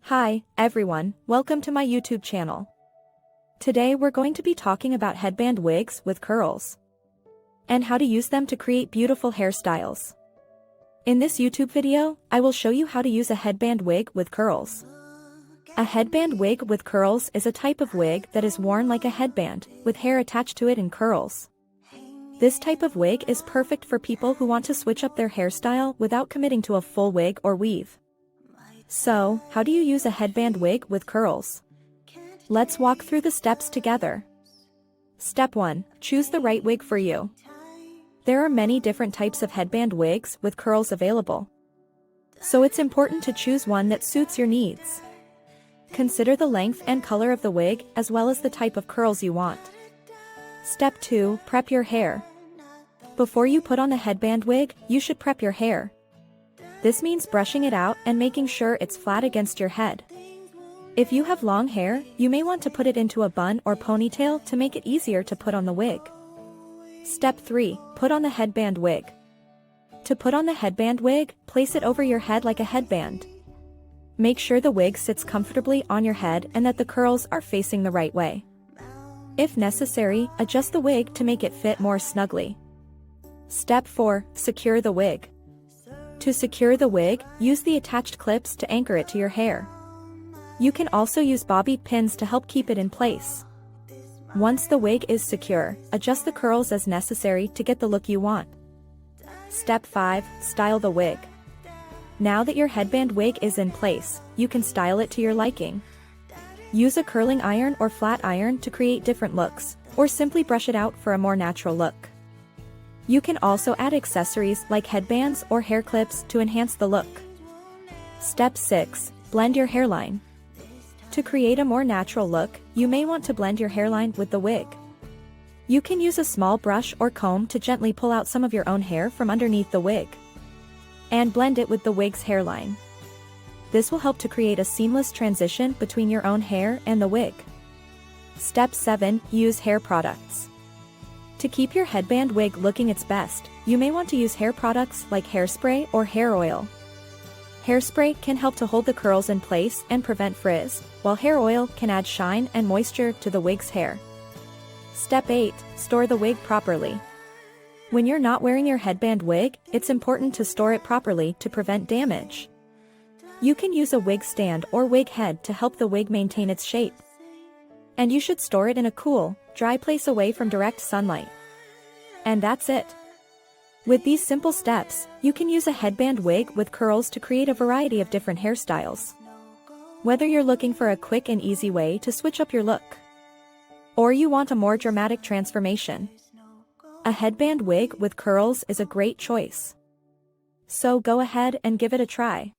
Hi, everyone, welcome to my YouTube channel. Today we're going to be talking about headband wigs with curls and how to use them to create beautiful hairstyles. In this YouTube video, I will show you how to use a headband wig with curls. A headband wig with curls is a type of wig that is worn like a headband, with hair attached to it in curls. This type of wig is perfect for people who want to switch up their hairstyle without committing to a full wig or weave. So, how do you use a headband wig with curls? Let's walk through the steps together. Step 1. Choose the right wig for you. There are many different types of headband wigs with curls available. So it's important to choose one that suits your needs. Consider the length and color of the wig as well as the type of curls you want. Step 2. Prep your hair. Before you put on the headband wig, you should prep your hair. This means brushing it out and making sure it's flat against your head. If you have long hair, you may want to put it into a bun or ponytail to make it easier to put on the wig. Step 3. Put on the headband wig. To put on the headband wig, place it over your head like a headband. Make sure the wig sits comfortably on your head and that the curls are facing the right way. If necessary, adjust the wig to make it fit more snugly. Step 4. Secure the wig. To secure the wig, use the attached clips to anchor it to your hair. You can also use bobby pins to help keep it in place. Once the wig is secure, adjust the curls as necessary to get the look you want. Step 5. Style the wig. Now that your headband wig is in place, you can style it to your liking. Use a curling iron or flat iron to create different looks, or simply brush it out for a more natural look. You can also add accessories like headbands or hair clips to enhance the look. Step 6. Blend your hairline. To create a more natural look, you may want to blend your hairline with the wig. You can use a small brush or comb to gently pull out some of your own hair from underneath the wig and blend it with the wig's hairline. This will help to create a seamless transition between your own hair and the wig. Step 7. Use hair products. To keep your headband wig looking its best, you may want to use hair products like hairspray or hair oil. Hairspray can help to hold the curls in place and prevent frizz, while hair oil can add shine and moisture to the wig's hair. Step 8. Store the wig properly. When you're not wearing your headband wig, it's important to store it properly to prevent damage. You can use a wig stand or wig head to help the wig maintain its shape. And you should store it in a cool, dry place away from direct sunlight. And that's it. With these simple steps, you can use a headband wig with curls to create a variety of different hairstyles. Whether you're looking for a quick and easy way to switch up your look, or you want a more dramatic transformation, a headband wig with curls is a great choice. So go ahead and give it a try.